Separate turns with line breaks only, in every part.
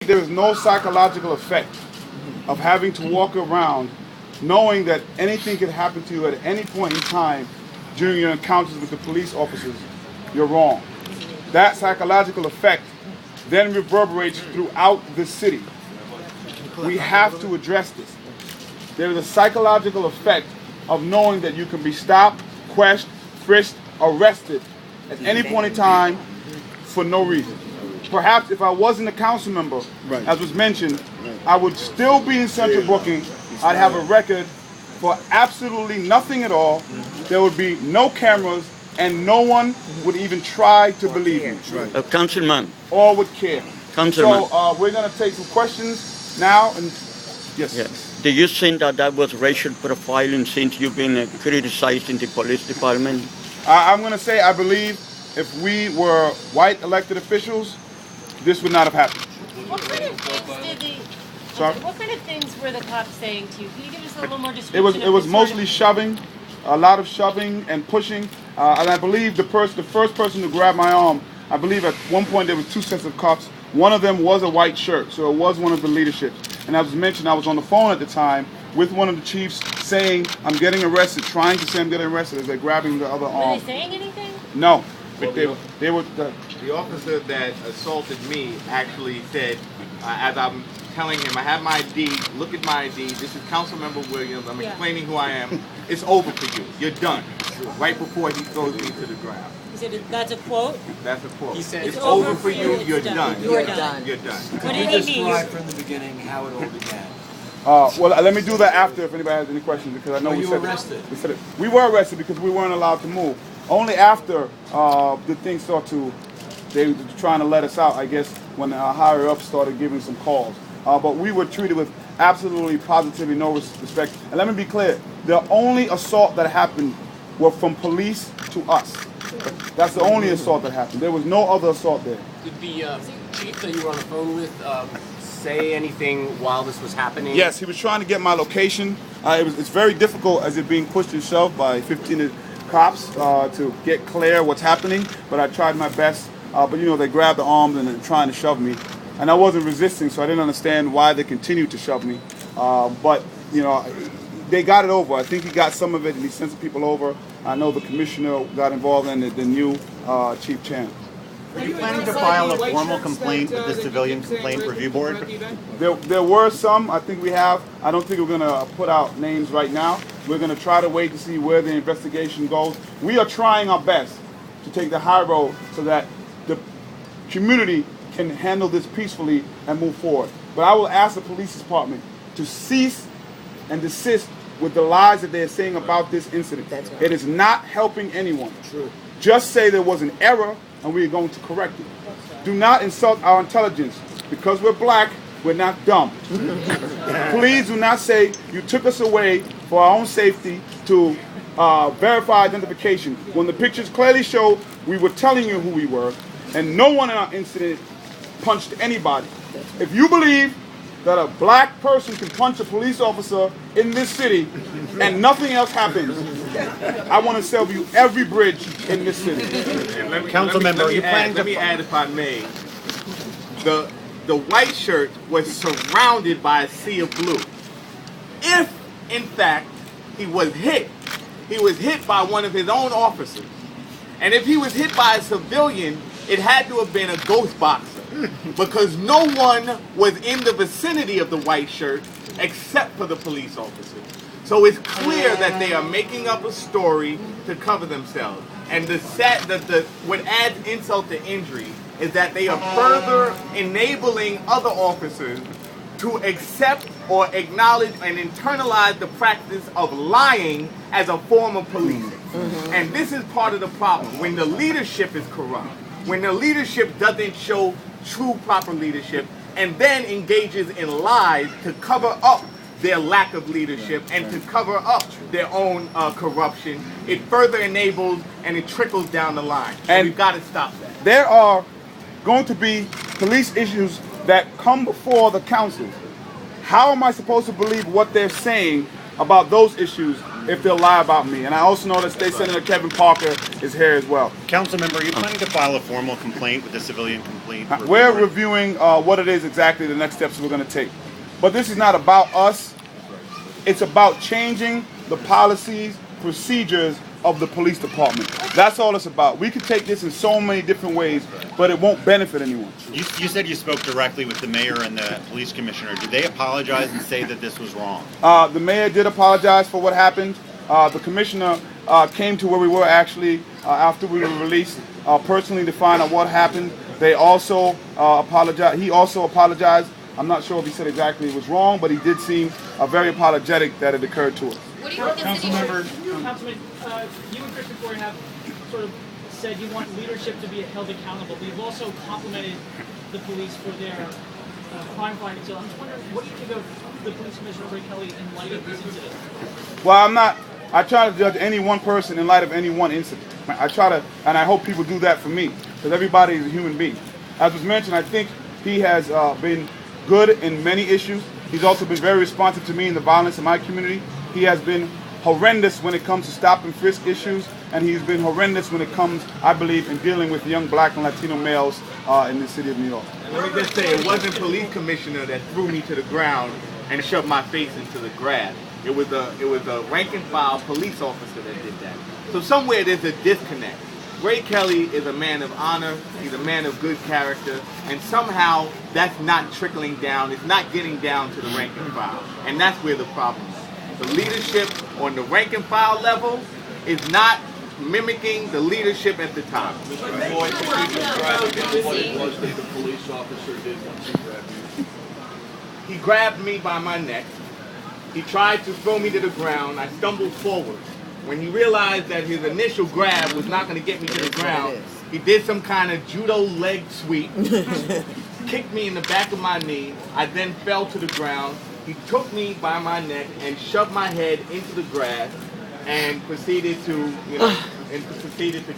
There is no psychological effect of having to walk around knowing that anything could happen to you at any point in time during your encounters with the police officers. You're wrong. That psychological effect then reverberates throughout the city. We have to address this. There is a psychological effect of knowing that you can be stopped, questioned, frisked, arrested at any point in time for no reason. Perhaps if I wasn't a council member, as was mentioned, I would still be in Central Booking. I'd have a record for absolutely nothing at all. There would be no cameras, and no one would even try to believe me.
Councilman.
Or would care.
Councilman.
So we're going to take some questions now. And yes.
Do you think that that was racial profiling since you've been criticized in the police department?
I'm going to say I believe if we were white elected officials, this would not have happened.
What kind of things did what kind of things were the cops saying to you? Can you give us a little more description?
It was mostly shoving, a lot of shoving and pushing. And I believe the first person to grab my arm, I believe at one point there was two sets of cops. One of them was a white shirt, so it was one of the leadership. And as was mentioned, I was on the phone at the time with one of the chiefs saying, I'm getting arrested, trying to say I'm getting arrested as they're grabbing the other arm.
Were they saying anything?
No.
Well,
they were
the officer that assaulted me actually said, as I'm telling him, I have my ID, look at my ID, this is Councilmember Williams, I'm explaining who I am, it's over for you, you're done. Right before he throws me to the ground.
He said, that's a quote?
That's a quote.
He said,
it's over for you, you're
done.
done.
You're done.
You're done.
What did he mean?
Describe from the beginning how it all began.
Well, let me do that after if anybody has any questions, because I know we said it. We were arrested because we weren't allowed to move. Only after the thing started they were trying to let us out, I guess, when higher up started giving some calls. But we were treated with absolutely, positively no respect. And let me be clear, the only assault that happened were from police to us. That's the only assault that happened. There was no other assault there.
Did the chief that you were on the phone with say anything while this was happening?
Yes, he was trying to get my location. It's very difficult as it being pushed and shoved by 15 cops to get clear what's happening, but I tried my best. But you know, they grabbed the arms and they're trying to shove me. And I wasn't resisting, so I didn't understand why they continued to shove me. But, you know, they got it over. I think he got some of it and he sent some people over. I know the commissioner got involved in the new Chief Chan.
Are you planning to file a formal complaint with the Civilian Complaint Review Board?
There were some. I think we have. I don't think we're going to put out names right now. We're going to try to wait to see where the investigation goes. We are trying our best to take the high road so that the community can handle this peacefully and move forward. But I will ask the police department to cease and desist with the lies that they're saying about this incident. It is not helping anyone. True. Just say there was an error and we are going to correct it. Do not insult our intelligence. Because we're black, we're not dumb. Please do not say you took us away for our own safety to verify identification. When the pictures clearly show we were telling you who we were, and no one in our incident punched anybody. If you believe that a black person can punch a police officer in this city and nothing else happens, I want to sell you every bridge in this city.
Let me add, if I may, the white shirt was surrounded by a sea of blue. If, in fact, he was hit by one of his own officers. And if he was hit by a civilian, it had to have been a ghost boxer. Because no one was in the vicinity of the white shirt except for the police officer. So it's clear that they are making up a story to cover themselves. And what adds insult to injury is that they are further enabling other officers to accept or acknowledge and internalize the practice of lying as a form of policing. And this is part of the problem. When the leadership is corrupt, when the leadership doesn't show true proper leadership and then engages in lies to cover up their lack of leadership and to cover up their own corruption, it further enables and it trickles down the line. And we've got to stop that.
There are going to be police issues that come before the council. How am I supposed to believe what they're saying about those issues if they'll lie about me. And I also know that State Senator Kevin Parker is here as well.
Council member, are you planning to file a formal complaint with the civilian complaint?
We're reviewing what it is exactly the next steps we're going to take. But this is not about us. It's about changing the policies, procedures of the police department. That's all it's about. We could take this in so many different ways, but it won't benefit anyone.
You said you spoke directly with the mayor and the police commissioner. Did they apologize and say that this was wrong?
The mayor did apologize for what happened. The commissioner came to where we were actually after we were released personally to find out what happened. They also apologized. He also apologized. I'm not sure if he said exactly it was wrong, but he did seem very apologetic that it occurred to us.
What do you think the city should...
Councilman, you and Kirsten have sort of said you want leadership to be held accountable, but you've also complimented the police for their crime fighting. So I'm just wondering, what do you think of the police commissioner, Ray Kelly, in light of this incident?
Well, I try to judge any one person in light of any one incident. I try to, and I hope people do that for me, because everybody is a human being. As was mentioned, I think he has been good in many issues. He's also been very responsive to me in the violence in my community. He has been horrendous when it comes to stop and frisk issues, and he's been horrendous when it comes, I believe, in dealing with young black and Latino males in the city of New York.
And let me just say, it wasn't police commissioner that threw me to the ground and shoved my face into the grass. It was a rank and file police officer that did that. So somewhere there's a disconnect. Ray Kelly is a man of honor, he's a man of good character, and somehow that's not trickling down, it's not getting down to the rank and file. And that's where the problem is. The leadership on the rank and file level is not mimicking the leadership at the top.
Mr. Floyd, could you describe again what it was that the police officer did once he grabbed you?
He grabbed me by my neck. He tried to throw me to the ground. I stumbled forward. When he realized that his initial grab was not going to get me to the ground, he did some kind of judo leg sweep, kicked me in the back of my knee. I then fell to the ground. He took me by my neck and shoved my head into the grass and proceeded to,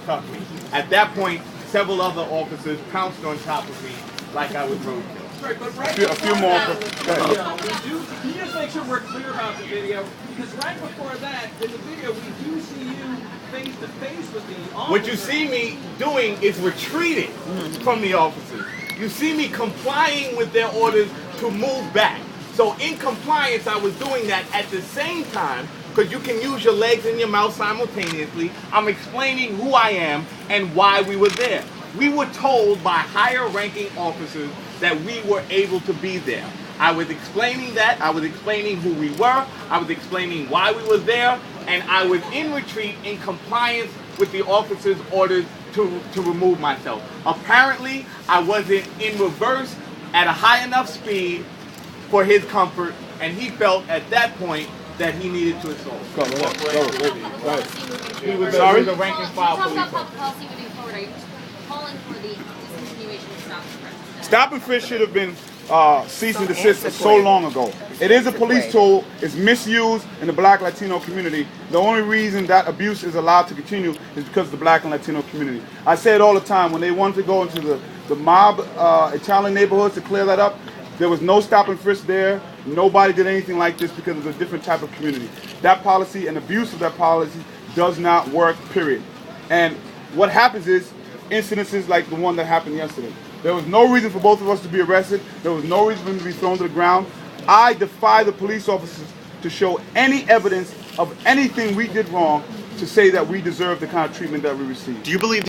cuff me. At that point, several other officers pounced on top of me like I was roadkill.
Right, but right
A few more.
Can you just make sure we're clear about the video? Because right before that, in the video, we do see you face to face with the officer.
What you see me doing is retreating from the officers. You see me complying with their orders to move back. So in compliance, I was doing that at the same time, because you can use your legs and your mouth simultaneously. I'm explaining who I am and why we were there. We were told by higher ranking officers that we were able to be there. I was explaining that, I was explaining who we were, I was explaining why we were there, and I was in retreat in compliance with the officer's orders to remove myself. Apparently, I wasn't in reverse at a high enough speed for his comfort, and he felt at that point that he needed to assault. He was a rank and file police officer.
Policy moving forward, are you calling for the discontinuation of stop and frisk?
Stop and frisk should have been cease and desist so long ago. It is a police tool. It's misused in the black Latino community. The only reason that abuse is allowed to continue is because of the black and Latino community. I say it all the time. When they wanted to go into the mob Italian neighborhoods to clear that up, there was no stop and frisk there. Nobody did anything like this because it's a different type of community. That policy and abuse of that policy does not work, period. And what happens is incidences like the one that happened yesterday. There was no reason for both of us to be arrested. There was no reason for them to be thrown to the ground. I defy the police officers to show any evidence of anything we did wrong to say that we deserve the kind of treatment that we received.
Do you believe